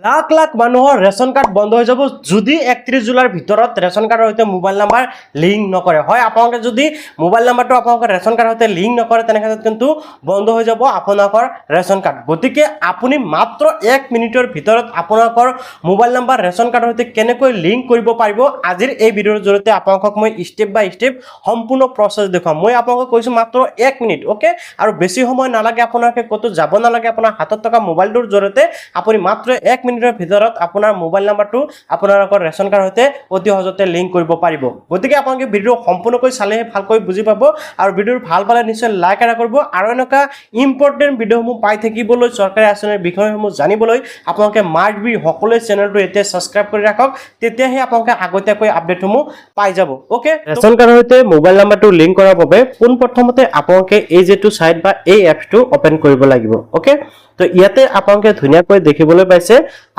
লাখ লাখ মানুহৰ ration card বন্ধ হৈ যাব যদি 31 জুলাইৰ ভিতৰত ৰেচন কাৰ্ডৰ সৈতে মোবাইল নাম্বাৰ লিংক নকৰে হয় আপোনালোকে যদি মোবাইল নাম্বাৰটো আপোনালোকৰ ৰেচন কাৰ্ডৰ সৈতে লিংক নকৰে তেনেক্ষেত্ৰত কিন্তু বন্ধ হৈ যাব আপোনালোকৰ ৰেচন কাৰ্ড গতিকে আপুনি মাত্ৰ 1 মিনিটৰ ভিতৰত আপোনালোকৰ মোবাইল নাম্বাৰ ৰেচন কাৰ্ডৰ সৈতে কেনেকৈ লিংক কৰিব পাৰিব আজিৰ এই ভিডিঅ'ৰ জৰিয়তে আপোনালোকক মই ষ্টেপ বাই ষ্টেপ সম্পূৰ্ণ প্ৰচেছ দেখাম মই আপোনালোকক কৈছো মাত্ৰ 1 মিনিট ওকে আৰু বেছি সময় নালাগে আপোনালোকে কতো যাব নালাগে আপোনাৰ হাতত থকা মোবাইলটোৰ জৰিয়তে আপুনি মাত্ৰ 1 মিনিটৰ ভিতৰত আপোনাৰ মোবাইল নাম্বাৰটো আপোনালোকৰ ৰেচন কাৰ্ডৰ সৈতে অতি সহজতে লিংক কৰিব পাৰিব গতিকে আপোনালোকে ভিডিঅ' সম্পূৰ্ণকৈ চালেহে ভালকৈ বুজি পাব আৰু ভিডিঅ'টো ভাল পালে নিশ্চয় লাইক এটা কৰিব আৰু এনেকা ইম্পৰ্টেন্ট ভিডিঅ'সমূহ পাই থাকিবলৈ চৰকাৰী আঁচনিৰ বিষয়সমূহ জানিবলৈ আপোনালোকে মাৰ্ট বি সকলোৱে চেনেলটো এতিয়া সাবস্ক্ৰাইব কৰি ৰাখক তেতিয়াহে আপোনালোকে আগতীয়াকৈ আপডেটসমূহ পাই যাব ওকে ৰেচন কাৰ্ডৰ সৈতে মোবাইল নাম্বাৰটো লিংক কৰাৰ বাবে পোন প্ৰথমতে আপোনালোকে এই যেটো সাইট বা এই এপছটো ওপেন কৰিব লাগিব ওকে তো ইয়াতে আপোনালোকে ধুনিয়াকৈ দেখিবলৈ পাইছে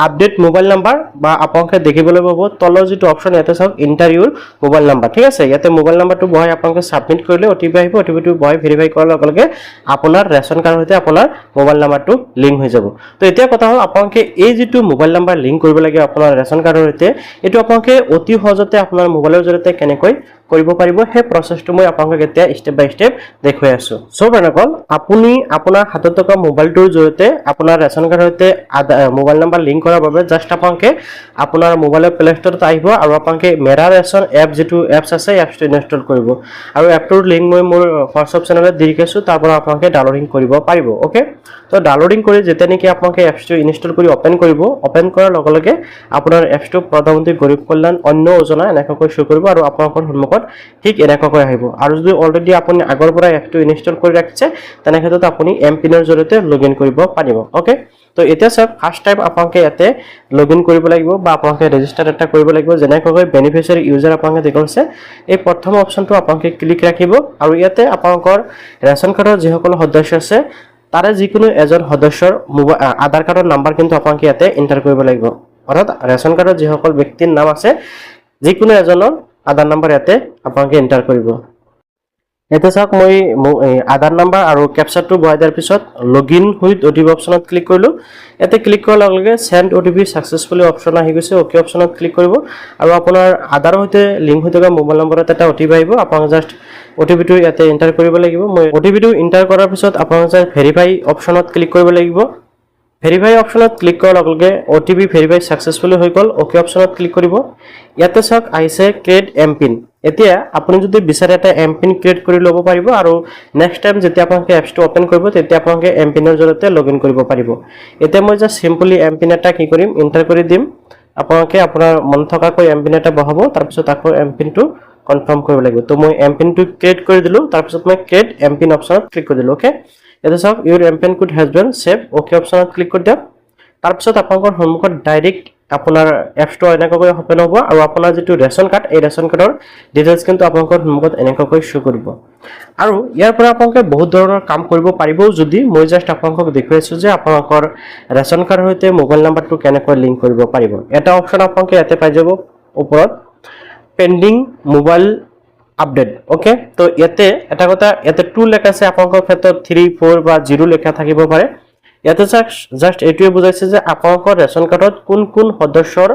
আপডেট মোবাইল নাম্বাৰ বা আপোনালোকে দেখিবলৈ পাব তলৰ যেটো অপচন ইয়াতে চাওক এন্টাৰ ইউৰ মোবাইল নাম্বাৰ ঠিক আছে ইয়াতে মোবাইল নাম্বাৰটো বহাই আপোনালোকে সাবমিট কৰিলে ওটিপি আহিব ওটিপিটো বহাই ভেৰিফাই কৰাৰ লগে লগে আপোনাৰ ৰেচন কাৰ্ডৰ সৈতে আপোনাৰ মোবাইল নাম্বাৰটো লিংক হৈ যাব তো এতিয়া কথা হ'ল আপোনালোকে এই যেটো মোবাইল নাম্বাৰ লিংক কৰিব লাগে আপোনাৰ ৰেচন কাৰ্ডৰ সৈতে এটো আপোনালোকে অতি সহজতে আপোনাৰ মোবাইলৰ জৰিয়তে কেনেকৈ কৰিব পাৰিব হে প্ৰচেছটো মই আপোনালোকক এতিয়া ষ্টেপ বাই ষ্টেপ দেখুৱাই আছো সো বন্ধুসকল আপুনি আপোনাৰ হাতত থকা মোবাইলটোৰ জৰিয়তে আপোনাৰ ৰেচন কাৰ্ডৰ সৈতে মোবাইল নাম্বাৰ লিংক কৰাৰ বাবে জাস্ট আপোনালোকে আপোনাৰ মোবাইলৰ প্লে ষ্টৰত আহিব আৰু আপোনালোকে মেৰা ৰেচন এপ যেটো এপছ আছে এপছটো ইনষ্টল কৰিব আৰু এপটোৰ লিংক মই মোৰ হোৱাটছআপ চেনেলত দি ৰাখিছো তাৰ পৰা আপোনালোকে ডাউনলোডিং কৰিব পাৰিব ওকে তো ডাউনলোডিং কৰি যেতিয়া নেকি আপোনালোকে এপছটো ইনষ্টল কৰি ওপেন কৰিব ওপেন কৰাৰ লগে লগে আপোনাৰ এপছটো প্ৰধানমন্ত্ৰী গৰীব কল্যাণ অন্ন যোজনা এনেকৈ শো কৰিব আৰু আপোনালোকৰ সন্মুখত ঠিক এনেকৈ আহিব আৰু যদি অলৰেডি আপুনি আগৰ পৰা এপটো ইনষ্টল কৰি ৰাখিছে তেনে ক্ষেত্ৰত আপুনি এমপিনৰ জৰিয়তে লগইন কৰিব পাৰিব ওকে তো এতিয়া সব ফাৰ্স্ট টাইম আপোনালোকে ইয়াতে লগইন কৰিব লাগিব বা আপোনালোকে ৰেজিষ্টাৰ এটা কৰিব লাগিব যেনেকৈ বেনিফিচিয়াৰী ইউজাৰ আপোনালোকে দেখছে এই প্ৰথম অপচনটো আপোনালোকে ক্লিক ৰাখিব আৰু ইয়াতে আপোনালোকৰ ৰেচন কাৰ্ডৰ যিসকল সদস্য আছে তাৰে যিকোনো এজন সদস্যৰ আধাৰ কাৰ্ডৰ নাম্বাৰ কিন্তু আপোনালোকে ইয়াতে এন্টাৰ কৰিব লাগিব অৰ্থাৎ ৰেচন কাৰ্ডৰ যিসকল ব্যক্তিৰ নাম আছে যিকোনো এজনৰ আধাৰ নাম্বাৰ ইয়াতে আপোনালোকে এন্টাৰ কৰিব এটা চাওক মই আধাৰ নাম্বাৰ আৰু ক্যাপচাটো বহাই দিয়াৰ পিছত লগইন উইথ ওটিপি অপচনত ক্লিক কৰিলো এতে ক্লিক কৰাৰ লগে লগে সেন্ড ওটিপি সাকসেসফুলি অপচন আহি গৈছে ওকে অপচনত ক্লিক কৰিব আৰু আপোনাৰ আধাৰৰ সৈতে লিংক হৈ থকা মোবাইল নম্বৰত এটা ওটিপি আহিব আপোনালোকে জাস্ট ওটিপিটো ইয়াতে এন্টাৰ কৰিব লাগিব মই ওটিপিটো এন্টাৰ কৰাৰ পিছত আপোনালোকে জাস্ট ভেৰিফাই অপচনত ক্লিক কৰিব লাগিব ভেৰিফাই অপচনত ক্লিক কৰাৰ লগে লগে ওটিপি ভেৰিফাই সাকসেসফুলি হৈ গল ওকে অপচনত ক্লিক কৰিব ইয়াতে চাওক আহিছে ক্ৰিয়েট এমপিন এতিয়া আপুনি যদি বিচাৰে এটা এমপিন ক্ৰিয়েট কৰি ল'ব পাৰিব আৰু নেক্সট টাইম যেতিয়া আপোনালোকে এপছটো ওপেন কৰিব তেতিয়া আপোনালোকে এমপিনৰ জৰিয়তে লগইন কৰিব পাৰিব এতিয়া মই জাস্ট সিম্পলি এমপিন এটা কি কৰিম এন্টাৰ কৰি দিম আপোনালোকে আপোনাৰ মন থকাকৈ এমপিন এটা বহাব তাৰ পিছত আকৌ এমপিনটো কনফাৰ্ম কৰিব লাগিব তো মই এমপিনটো ক্ৰিয়েট কৰি দিলো তাৰ পিছত মই ক্ৰিয়েট এমপিন অপচনত ক্লিক কৰি দিলো ওকে এটা চাওক your MPIN code has been save okay অপচনত ক্লিক কৰি দিয়ক তাৰ পিছত আপোনালোকৰ সন্মুখত ডাইৰেক্ট আপোনাৰ এপছটো এনেকৈ ওপেন হ'ব আৰু আপোনাৰ যেটো ৰেচন কাৰ্ড এই ৰেচন কাৰ্ডৰ ডিটেইলছ কিন্তু আপোনালোকৰ সন্মুখত এনেকৈ শো কৰিব আৰু ইয়াৰ পৰা আপোনালোকে বহুত ধৰণৰ কাম কৰিব পাৰিব যদি মই জাস্ট আপোনালোকক দেখুৱাইছো যে আপোনালোকৰ ৰেচন কাৰ্ডৰ সৈতে মোবাইল নাম্বাৰটো কেনেকৈ লিংক কৰিব পাৰিব এটা অপচন আপোনালোকে ইয়াতে পাই যাব ওপৰত পেন্ডিং মোবাইল আপডেট ওকে তো ইয়াতে এটা কথা ইয়াতে 2 লেখা আছে আপোনালোকৰ ক্ষেত্ৰত 3 4 বা 0 লেখা থাকিব পাৰে ইয়াতে জাস্ট এটোৱে বুজাইছে যে আপোনালোকৰ ৰেচন কাৰ্ডত কোন কোন সদস্যৰ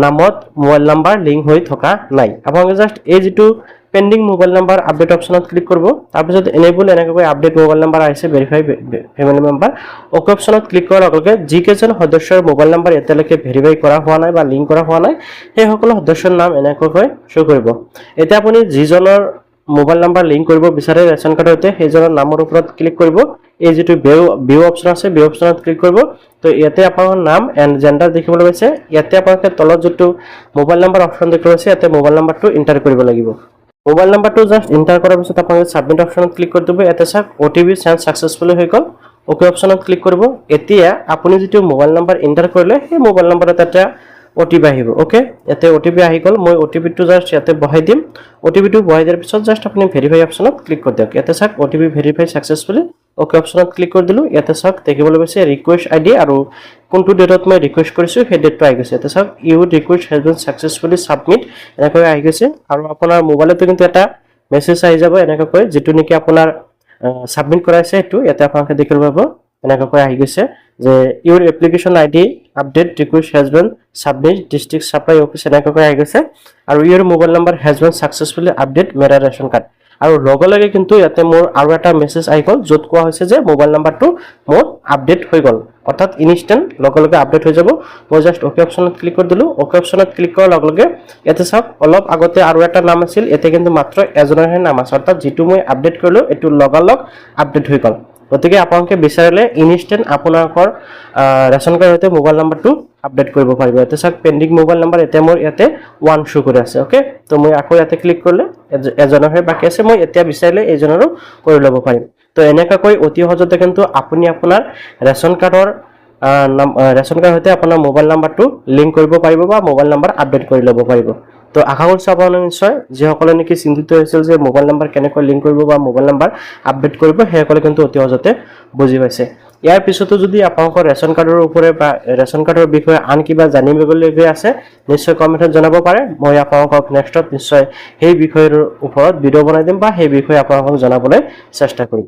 নামত মোবাইল নাম্বাৰ লিংক হৈ থকা নাই আপোনালোকে জাস্ট এই যেটো পেন্ডিং মোবাইল নাম্বাৰ আপডেট অপচনত ক্লিক কৰিব তাৰ পিছত এনেবল এনেকৈ আপডেট মোবাইল নাম্বাৰ আহিছে ভেৰিফাই ফেমিলি মেম্বাৰ ওকে অপচনত ক্লিক কৰাৰ লগে লগে যিকেজন সদস্যৰ মোবাইল নাম্বাৰ এতিয়ালৈকে ভেৰিফাই কৰা হোৱা নাই বা লিংক কৰা হোৱা নাই সেই সকলো সদস্যৰ নাম এনেকৈ শো কৰিব এতিয়া আপুনি যিজনৰ মোবাইল নাম্বাৰ লিংক কৰিব বিচাৰে ৰেচন কাৰ্ডৰ সৈতে সেইজনৰ নামৰ ওপৰত ক্লিক কৰিব এই যেটো ভিউ অপচন আছে ভিউ অপচনত ক্লিক কৰিব তো ইয়াতে আপোনাৰ নাম এন্ড জেন্ডাৰ দেখিবলৈ পাইছে ইয়াতে আপোনালোকে তলত যেটো মোবাইল নাম্বাৰ অপচন দেখিবলৈ পাইছে ইয়াতে মোবাইল নাম্বাৰটো এন্টাৰ কৰিব লাগিব মোবাইল নাম্বাৰটো জাস্ট এন্টাৰ কৰাৰ পিছত আপোনালোকে সাবমিট অপচনত ক্লিক কৰি দিব ইয়াতে চাওক ওটিপি সেন্ড সাকসেসফুলি হৈ গল ওকে অপচনত ক্লিক কৰিব এতিয়া আপুনি যেটো মোবাইল নাম্বাৰ এন্টাৰ কৰিলে সেই মোবাইল নাম্বাৰত এটা ওটিপি আহিব ওকে ইয়াতে ওটিপি আহি গল মই ওটিপিটো জাস্ট ইয়াতে বহাই দিম ওটিপিটো বহাই দিয়াৰ পিছত জাস্ট আপুনি ভেৰিফাই অপচনত ক্লিক কৰি দিয়ক ইয়াতে চাওক ওটিপি ভেৰিফাই সাকসেসফুলি ওকে অপচনত ক্লিক কৰি দিলো ইয়াতে চাওক দেখিবলৈ পাইছে ৰিকুৱেষ্ট আইডি আৰু কোনটো ডেটত মই ৰিকুৱেষ্ট কৰিছো সেই ডেটটো আহি গৈছে ইয়াতে চাওক your request has been successfully submit এনেকৈ আহি গৈছে আৰু আপোনাৰ মোবাইলতো কিন্তু এটা মেছেজ আহি যাব এনেকৈ যেটো নেকি আপোনাৰ সাবমিট কৰাইছে এটো ইয়াতে আপোনালোকে দেখিব পাব এনেকৈ আহি গৈছে যে your application ID update request has been submit district supply office এনেকৈ আহি গৈছে আৰু your mobile number has been successfully update Mera ration card আৰু লগে লগে কিন্তু ইয়াতে মোৰ আৰু এটা মেছেজ আহি গ'ল য'ত কোৱা হৈছে যে মোবাইল নাম্বাৰটো মোৰ আপডেট হৈ গ'ল অৰ্থাৎ ইনষ্টেণ্ট লগে লগে আপডেট হৈ যাব মই জাষ্ট অ'কে অপশ্যনত ক্লিক কৰি দিলোঁ অ'কে অপশ্যনত ক্লিক কৰাৰ লগে লগে ইয়াতে চাওক অলপ আগতে আৰু এটা নাম আছিল এতিয়া কিন্তু মাত্ৰ এজনৰহে নাম আছে অৰ্থাৎ যিটো মই আপডেট কৰিলোঁ এইটো লগালগ আপডেট হৈ গ'ল গতিকে আপোনালোকে বিচাৰিলে ইনষ্টেণ্ট আপোনালোকৰ ৰেচন কাৰ্ডৰ সৈতে মোবাইল নাম্বাৰটো আপডেট কৰিব পাৰিব ইয়াতে চাওক পেণ্ডিং মোবাইল নাম্বাৰ এতিয়া মোৰ ইয়াতে 1 শ্ব' কৰি আছে অ'কে তো মই আকৌ ইয়াতে ক্লিক কৰিলে এজনৰহে বাকী আছে মই এতিয়া বিচাৰিলে এইজনৰো কৰি ল'ব পাৰিম তো এনেকুৱাকৈ অতি সহজতে কিন্তু আপুনি আপোনাৰ ৰেচন কাৰ্ডৰ সৈতে আপোনাৰ মোবাইল নাম্বাৰটো লিংক কৰিব পাৰিব বা মোবাইল নাম্বাৰ আপডেট কৰি ল'ব পাৰিব তো আশা কৰিছোঁ আপোনালোকে নিশ্চয় যিসকলে নেকি চিন্তিত হৈছিল যে মোবাইল নাম্বাৰ কেনেকৈ লিংক কৰিব বা মোবাইল নাম্বাৰ আপডেট কৰিব সেইসকলে কিন্তু অতি সহজতে বুজি পাইছে ইয়াৰ পিছতো যদি আপোনালোকৰ ৰেচন কাৰ্ডৰ ওপৰে বা ৰেচন কাৰ্ডৰ বিষয়ে আন কিবা জানিবলগীয়া আছে নিশ্চয় কমেণ্টত জনাব পাৰে মই আপোনালোকক নেক্সটত নিশ্চয় সেই বিষয়ৰ ওপৰত ভিডিঅ' বনাই দিম বা সেই বিষয়ে আপোনালোকক জনাবলৈ চেষ্টা কৰিম